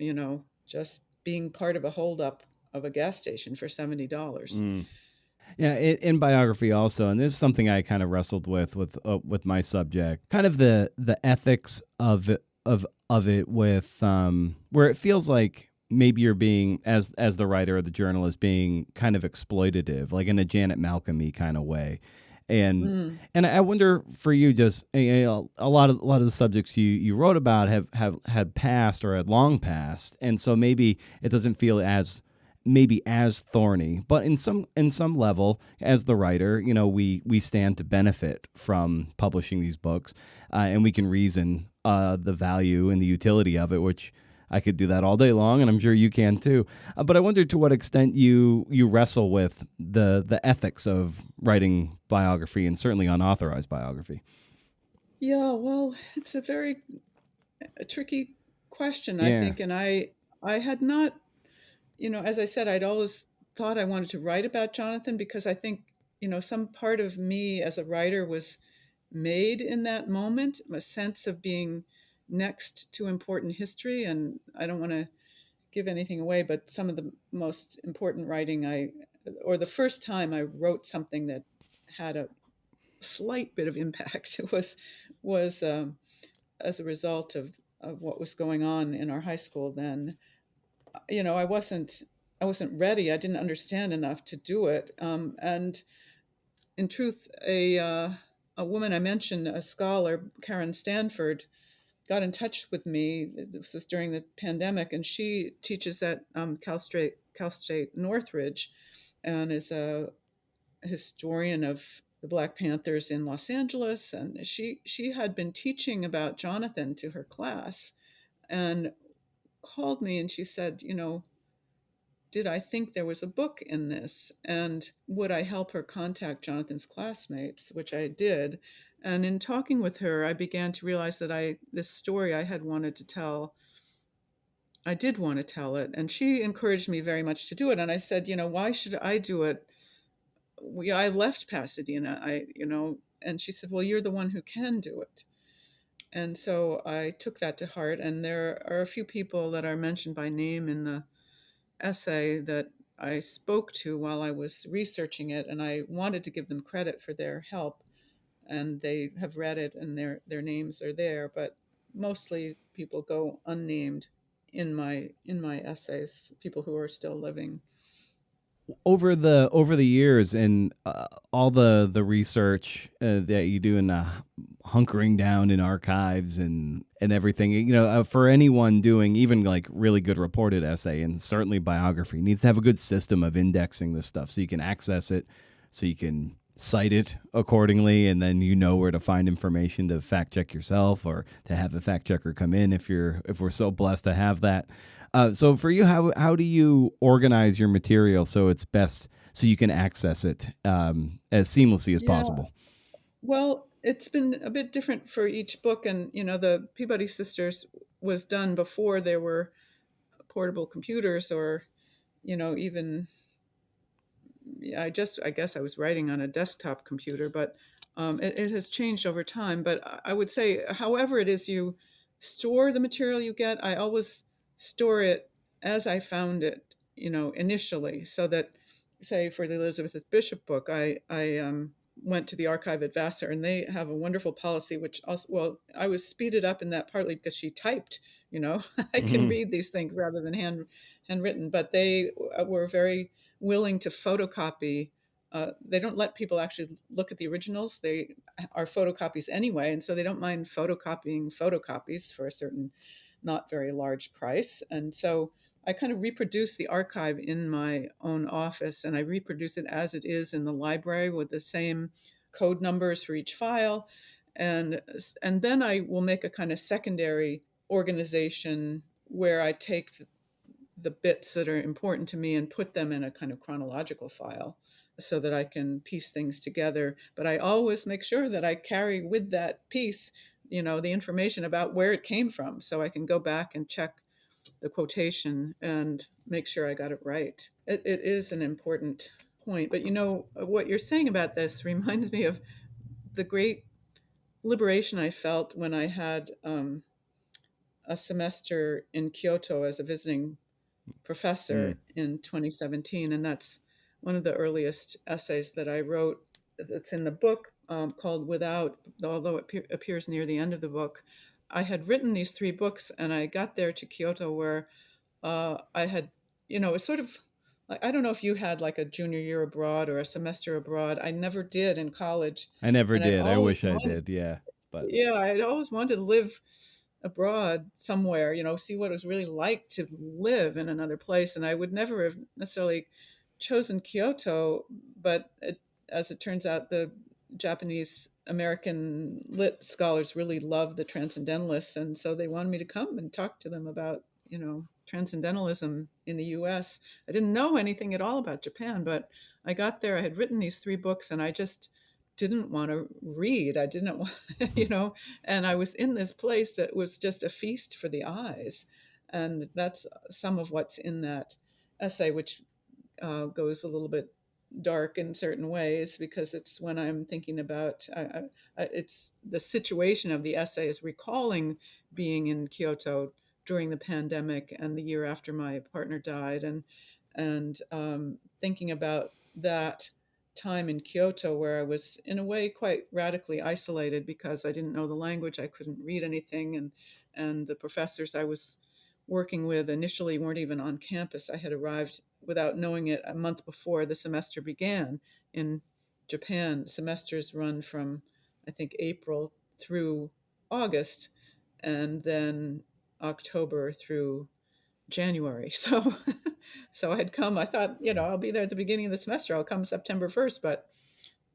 just being part of a holdup of a gas station for $70. Yeah, in biography also, and this is something I kind of wrestled with my subject, kind of the ethics of it with where it feels like maybe you're being, as the writer or the journalist, being kind of exploitative, like in a Janet Malcolm-y kind of way. And I wonder for you, just a lot of the subjects you wrote about have had passed or had long passed, and so maybe it doesn't feel as thorny, but in some level, as the writer, we stand to benefit from publishing these books, and we can reason the value and the utility of it, which I could do that all day long, and I'm sure you can too. But I wonder to what extent you wrestle with the ethics of writing biography, and certainly unauthorized biography. Yeah, well, it's a tricky question, I Yeah. think. And I had not, as I said, I'd always thought I wanted to write about Jonathan because I think, some part of me as a writer was made in that moment, a sense of being next to important history. And I don't want to give anything away, but some of the most important writing or the first time I wrote something that had a slight bit of impact was as a result of what was going on in our high school then. I wasn't ready. I didn't understand enough to do it. And in truth, a woman I mentioned, a scholar, Karen Stanford, got in touch with me. This was during the pandemic, and she teaches at Cal State Northridge, and is a historian of the Black Panthers in Los Angeles. And she had been teaching about Jonathan to her class, and called me and she said, did I think there was a book in this? And would I help her contact Jonathan's classmates, which I did. And in talking with her, I began to realize that this story I had wanted to tell, I did want to tell it. And she encouraged me very much to do it. And I said, why should I do it? I left Pasadena. And she said, well, you're the one who can do it. And so I took that to heart. And there are a few people that are mentioned by name in the essay that I spoke to while I was researching it, and I wanted to give them credit for their help. And they have read it, and their names are there. But mostly people go unnamed in my essays. People who are still living. Over the years and all the research that you do in hunkering down in archives and everything, for anyone doing even like really good reported essay and certainly biography needs to have a good system of indexing this stuff so you can access it, so you can cite it accordingly, and then where to find information to fact check yourself or to have a fact checker come in if we're so blessed to have that. So for you, how do you organize your material so it's best so you can access it as seamlessly as possible? Well, it's been a bit different for each book, and the Peabody Sisters was done before there were portable computers or even I guess I was writing on a desktop computer, but it has changed over time. But I would say, however it is you store the material you get, I always store it as I found it, initially, so that, say, for the Elizabeth Bishop book, I went to the archive at Vassar, and they have a wonderful policy, which also, well, I was speeded up in that partly because she typed, I can Mhm. read these things rather than handwritten, but they were very willing to photocopy. They don't let people actually look at the originals. They are photocopies anyway, and so they don't mind photocopying photocopies for a certain not very large price. And so I kind of reproduce the archive in my own office, and I reproduce it as it is in the library with the same code numbers for each file. And then I will make a kind of secondary organization where I take the bits that are important to me and put them in a kind of chronological file so that I can piece things together. But I always make sure that I carry with that piece, the information about where it came from, so I can go back and check the quotation and make sure I got it right. It is an important point. But what you're saying about this reminds me of the great liberation I felt when I had a semester in Kyoto as a visiting Mm. professor in 2017. And that's one of the earliest essays that I wrote that's in the book, called Without, although it appears near the end of the book. I had written these three books, and I got there to Kyoto where I had, it's sort of, I don't know if you had like a junior year abroad or a semester abroad. I never did in college. I never And I'd did. I always wish I wanted, did. Yeah, but yeah, I'd always wanted to live abroad somewhere, see what it was really like to live in another place. And I would never have necessarily chosen Kyoto, but as it turns out, the Japanese American lit scholars really love the transcendentalists. And so they wanted me to come and talk to them about, transcendentalism in the US. I didn't know anything at all about Japan, but I got there, I had written these three books, and I just didn't want to read. I didn't want, and I was in this place that was just a feast for the eyes. And that's some of what's in that essay, which goes a little bit dark in certain ways because it's when I'm thinking about it's the situation of the essay is recalling being in Kyoto during the pandemic and the year after my partner died, and thinking about that time in Kyoto where I was in a way quite radically isolated because I didn't know the language, I couldn't read anything, and the professors I was working with initially weren't even on campus. I had arrived without knowing it a month before the semester began. In Japan, semesters run from, I think, April through August, and then October through January. So, so I had come. I thought, I'll be there at the beginning of the semester. I'll come September 1st, but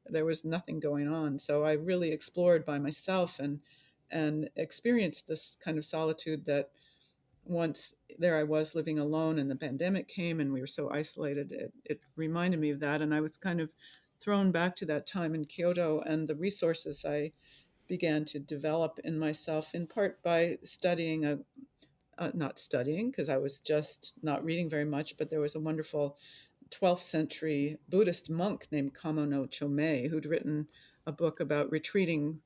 there was nothing going on. So I really explored by myself and experienced this kind of solitude that once there I was living alone and the pandemic came and we were so isolated, it reminded me of that. And I was kind of thrown back to that time in Kyoto and the resources I began to develop in myself, in part by studying not studying because I was just not reading very much, but there was a wonderful 12th century Buddhist monk named Kamo no Chomei who'd written a book about retreating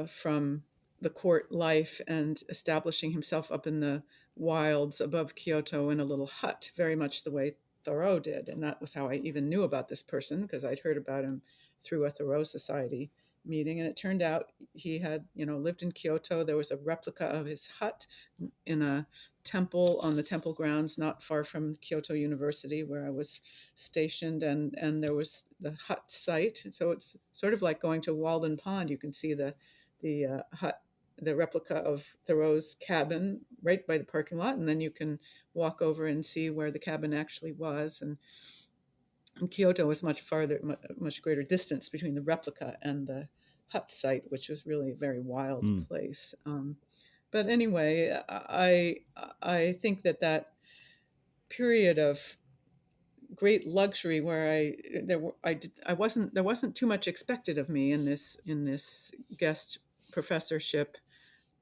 from the court life and establishing himself up in the wilds above Kyoto in a little hut, very much the way Thoreau did. And that was how I even knew about this person, because I'd heard about him through a Thoreau Society meeting. And it turned out he had, lived in Kyoto. There was a replica of his hut in a temple on the temple grounds not far from Kyoto University, where I was stationed, and there was the hut site. So it's sort of like going to Walden Pond. You can see the hut, the replica of Thoreau's cabin right by the parking lot, and then you can walk over and see where the cabin actually was. And Kyoto was much farther, much greater distance between the replica and the hut site, which was really a very wild place. But anyway, I think that period of great luxury where there wasn't too much expected of me in this guest professorship.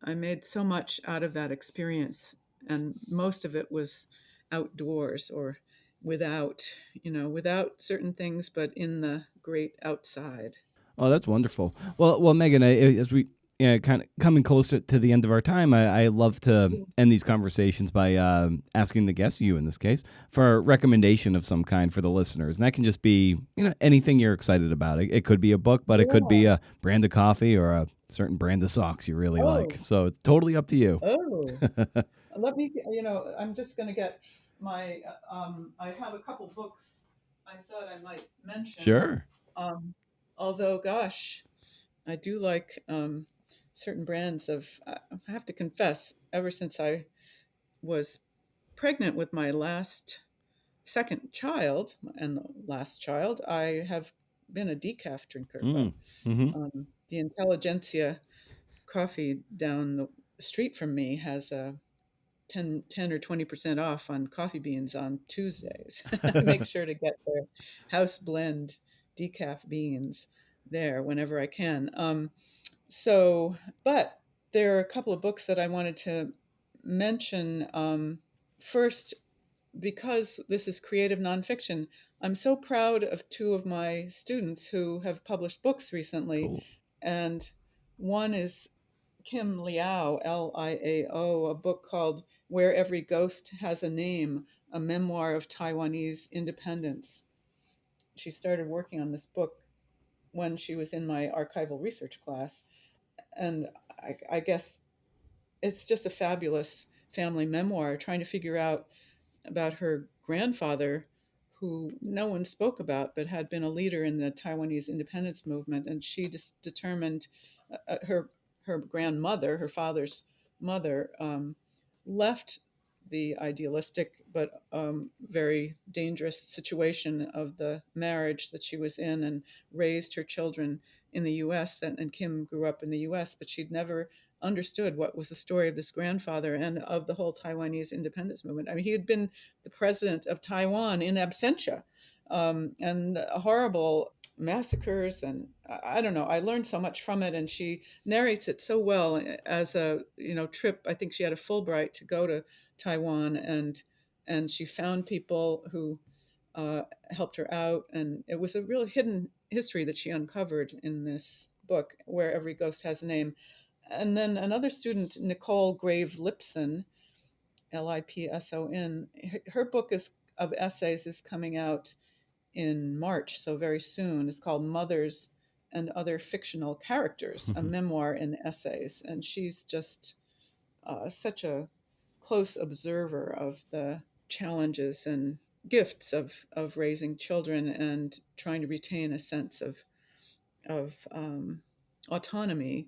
I made so much out of that experience, and most of it was outdoors or without certain things, but in the great outside. Oh, that's wonderful. Well, Megan, as we kind of coming closer to the end of our time, I love to end these conversations by asking the guest, you in this case, for a recommendation of some kind for the listeners, and that can just be anything you're excited about. It could be a book, but it could be a brand of coffee or a certain brand of socks you really like. So it's totally up to you. Oh, let me. I'm just going to get my. I have a couple books I thought I might mention. Sure. Although, gosh, I do like certain brands of. I have to confess, ever since I was pregnant with my second child and the last child, I have been a decaf drinker. But the Intelligentsia coffee down the street from me has a 10 or 20% off on coffee beans on Tuesdays. I make sure to get their house blend decaf beans there whenever I can. But there are a couple of books that I wanted to mention. First, because this is creative nonfiction, I'm so proud of two of my students who have published books recently. Cool. And one is Kim Liao, Liao, a book called Where Every Ghost Has a Name, a memoir of Taiwanese independence. She started working on this book when she was in my archival research class. And I guess it's just a fabulous family memoir, trying to figure out about her grandfather, who no one spoke about, but had been a leader in the Taiwanese independence movement. And she just determined her grandmother, her father's mother, left the idealistic but very dangerous situation of the marriage that she was in, and raised her children in the U.S. And Kim grew up in the U.S., but she'd never understood what was the story of this grandfather and of the whole Taiwanese independence movement. I mean, he had been the president of Taiwan in absentia, and horrible massacres, and I don't know. I learned so much from it, and she narrates it so well as a trip. I think she had a Fulbright to go to Taiwan, and she found people who helped her out, and it was a real hidden history that she uncovered in this book, Where Every Ghost Has a Name. And then another student, Nicole Grave Lipson, Lipson, her book of essays is coming out in March, so very soon. It's called Mothers and Other Fictional Characters, a memoir in essays. And she's just such a close observer of the challenges and gifts of raising children and trying to retain a sense of autonomy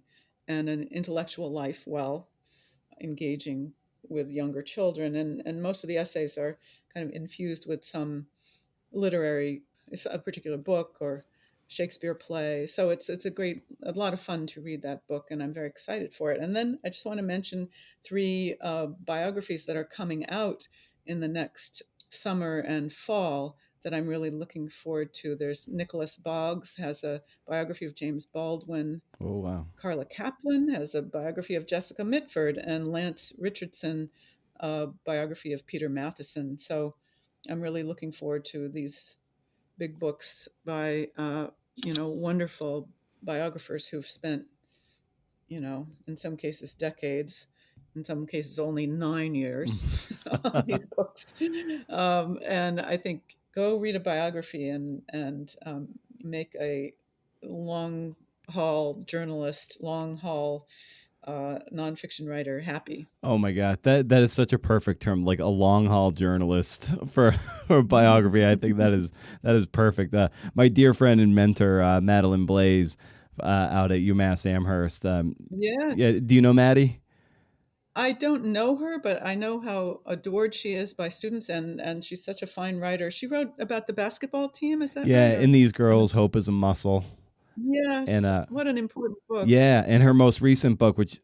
and an intellectual life while engaging with younger children. And most of the essays are kind of infused with some literary, a particular book or Shakespeare play. So it's a lot of fun to read that book, and I'm very excited for it. And then I just want to mention three biographies that are coming out in the next summer and fall that I'm really looking forward to. There's Nicholas Boggs has a biography of James Baldwin. Oh, wow. Carla Kaplan has a biography of Jessica Mitford, and Lance Richardson a biography of Peter Matheson. So I'm really looking forward to these big books by wonderful biographers who've spent, in some cases decades, in some cases only 9 years on these books. And I think go read a biography and make a long haul journalist, long haul nonfiction writer happy. Oh my God, that is such a perfect term, like a long haul journalist for biography. I think that is perfect. My dear friend and mentor, Madeline Blaze, out at UMass Amherst. Yes. Yeah, do you know Maddie? I don't know her, but I know how adored she is by students, and she's such a fine writer. She wrote about the basketball team, is that Yeah, right? in These Girls, Hope is a Muscle, and Yes, what an important book. yeah, and her most recent book, which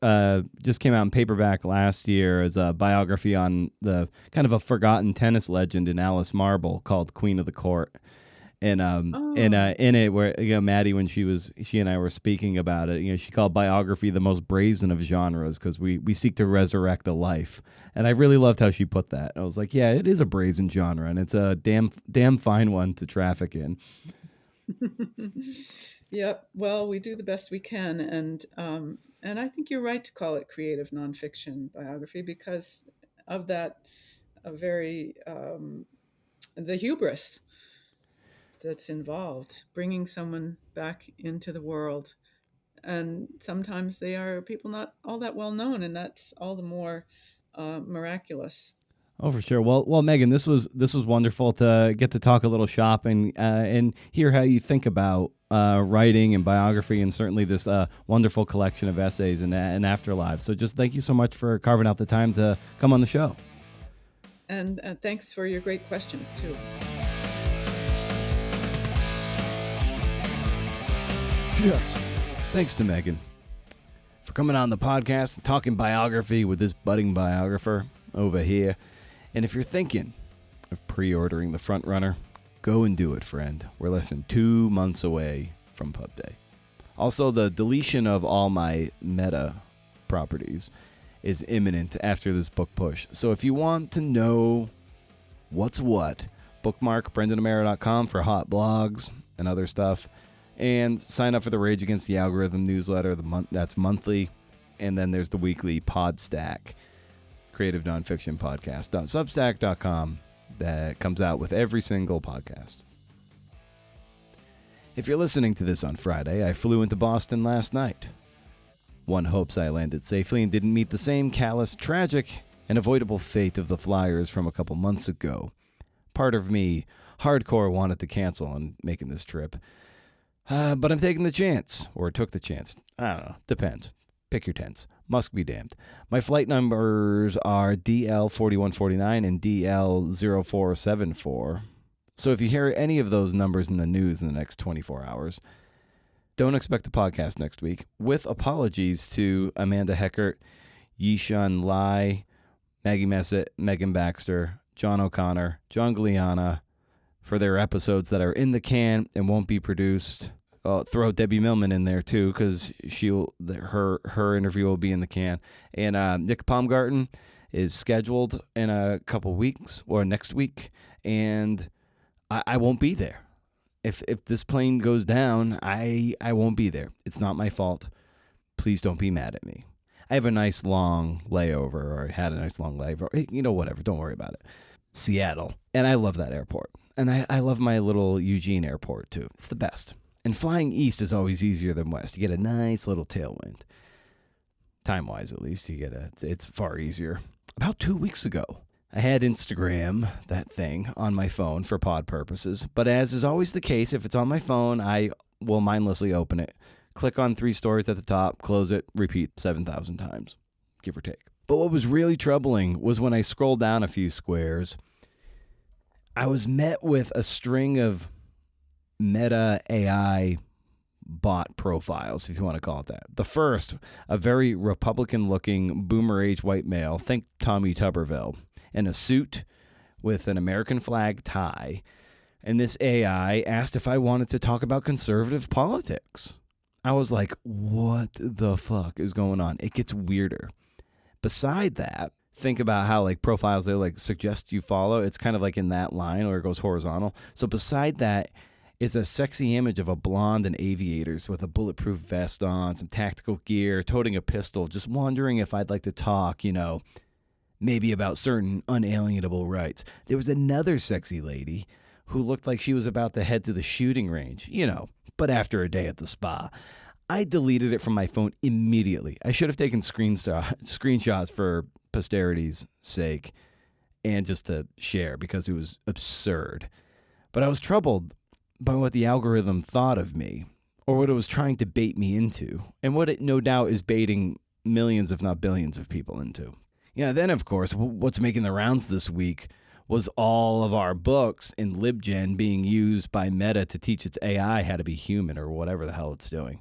just came out in paperback last year, is a biography on the kind of a forgotten tennis legend in Alice Marble called Queen of the Court. And Oh, in it, where Maddie, when she and I were speaking about it, she called biography the most brazen of genres because we seek to resurrect a life, and I really loved how she put that. I was like, yeah, it is a brazen genre, and it's a damn fine one to traffic in. yep. Well, we do the best we can, and I think you're right to call it creative nonfiction biography because of that very the hubris that's involved, bringing someone back into the world. And sometimes they are people not all that well known, and that's all the more miraculous. Oh, for sure. Well, Megan, this was wonderful to get to talk a little shop and hear how you think about writing and biography, and certainly this wonderful collection of essays and afterlives. So, just thank you so much for carving out the time to come on the show. And thanks for your great questions too. Yes. Thanks to Megan for coming on the podcast and talking biography with this budding biographer over here. And if you're thinking of pre-ordering The Front Runner, go and do it, friend. We're less than 2 months away from Pub Day. Also, the deletion of all my meta properties is imminent after this book push. So if you want to know what's what, bookmark BrendanOmero.com for hot blogs and other stuff. And sign up for the Rage Against the Algorithm newsletter. That's monthly. And then there's the weekly Podstack, creative nonfiction podcast. Substack.com that comes out with every single podcast. If you're listening to this on Friday, I flew into Boston last night. One hopes I landed safely and didn't meet the same callous, tragic, and avoidable fate of the flyers from a couple months ago. Part of me, hardcore, wanted to cancel on making this trip. But I'm taking the chance, or took the chance. I don't know. Depends. Pick your tense. Must be damned. My flight numbers are DL4149 and DL0474. So if you hear any of those numbers in the news in the next 24 hours, don't expect a podcast next week. With apologies to Amanda Heckert, Yishan Lai, Maggie Messett, Megan Baxter, John O'Connor, John Gliana, for their episodes that are in the can and won't be produced. Throw Debbie Millman in there too, because her interview will be in the can. And Nick Baumgarten is scheduled in a couple weeks or next week, and I won't be there. If this plane goes down, I won't be there. It's not my fault. Please don't be mad at me. I have a nice long layover, or had a nice long layover. Whatever. Don't worry about it. Seattle, and I love that airport. And I love my little Eugene airport, too. It's the best. And flying east is always easier than west. You get a nice little tailwind. Time-wise, at least, it's far easier. About 2 weeks ago, I had Instagram, that thing, on my phone for pod purposes. But as is always the case, if it's on my phone, I will mindlessly open it, click on 3 stories at the top, close it, repeat 7,000 times, give or take. But what was really troubling was when I scrolled down a few squares, I was met with a string of Meta AI bot profiles, if you want to call it that. The first, a very Republican-looking boomer-age white male, think Tommy Tuberville, in a suit with an American flag tie. And this AI asked if I wanted to talk about conservative politics. I was like, what the fuck is going on? It gets weirder. Beside that, think about how profiles they suggest you follow. It's kind of like in that line, or it goes horizontal. So beside that, is a sexy image of a blonde in aviators with a bulletproof vest on, some tactical gear, toting a pistol, just wondering if I'd like to talk, maybe about certain unalienable rights. There was another sexy lady who looked like she was about to head to the shooting range, but after a day at the spa. I deleted it from my phone immediately. I should have taken screenshots for posterity's sake and just to share because it was absurd. But I was troubled by what the algorithm thought of me, or what it was trying to bait me into, and what it no doubt is baiting millions, if not billions, of people into. Yeah, then, of course, what's making the rounds this week was all of our books in LibGen being used by Meta to teach its AI how to be human, or whatever the hell it's doing.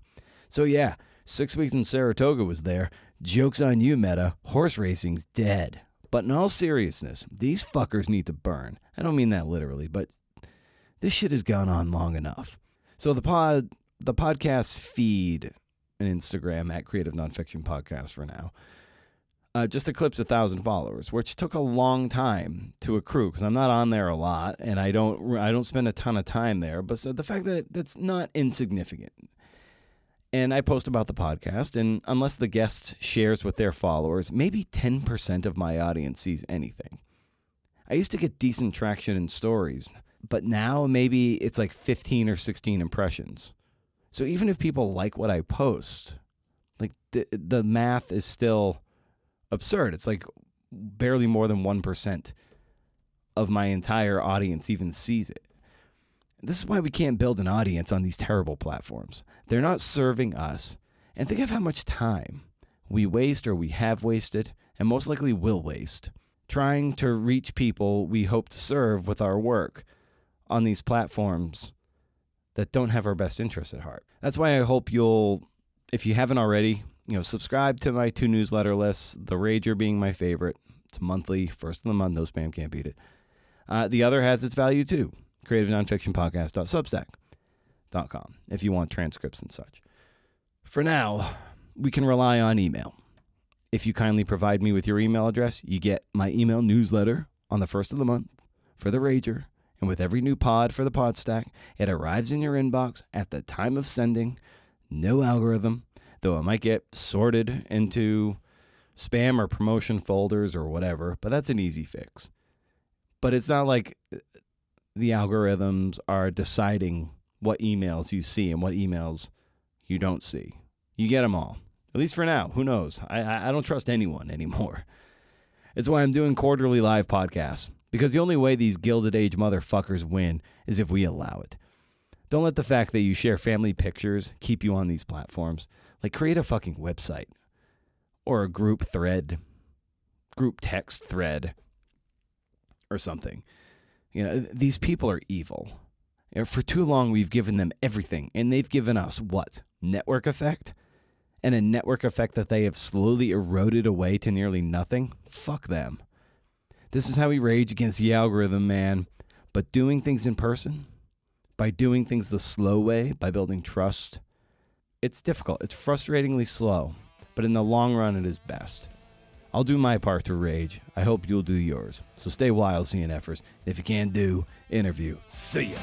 So yeah, 6 weeks in Saratoga was there. Joke's on you, Meta. Horse racing's dead. But in all seriousness, these fuckers need to burn. I don't mean that literally, but this shit has gone on long enough. So the podcast feed and Instagram at Creative Nonfiction Podcast for now just eclipsed 1,000 followers, which took a long time to accrue because I'm not on there a lot and I don't spend a ton of time there. But so the fact that that's not insignificant. And I post about the podcast, and unless the guest shares with their followers, maybe 10% of my audience sees anything. I used to get decent traction in stories, but now maybe it's like 15 or 16 impressions. So even if people like what I post, like the math is still absurd. It's like barely more than 1% of my entire audience even sees it. This is why we can't build an audience on these terrible platforms. They're not serving us. And think of how much time we waste, or we have wasted, and most likely will waste, trying to reach people we hope to serve with our work on these platforms that don't have our best interests at heart. That's why I hope you'll, if you haven't already, subscribe to my 2 newsletter lists, The Rager being my favorite. It's monthly, first of the month, no spam, can't beat it. The other has its value too. Creative Nonfiction Podcast.substack.com if you want transcripts and such. For now, we can rely on email. If you kindly provide me with your email address, you get my email newsletter on the first of the month for The Rager, and with every new pod for the Podstack, it arrives in your inbox at the time of sending. No algorithm, though it might get sorted into spam or promotion folders or whatever, but that's an easy fix. But it's not like the algorithms are deciding what emails you see and what emails you don't see. You get them all. At least for now. Who knows? I don't trust anyone anymore. It's why I'm doing quarterly live podcasts, because the only way these Gilded Age motherfuckers win is if we allow it. Don't let the fact that you share family pictures keep you on these platforms. Like, create a fucking website or a group text thread or something. These people are evil. For too long, we've given them everything, and they've given us what? Network effect? And a network effect that they have slowly eroded away to nearly nothing? Fuck them. This is how we rage against the algorithm, man. But doing things in person, by doing things the slow way, by building trust, it's difficult. It's frustratingly slow, but in the long run, it is best. I'll do my part to rage. I hope you'll do yours. So stay wild, CNFers. If you can't do, interview. See ya.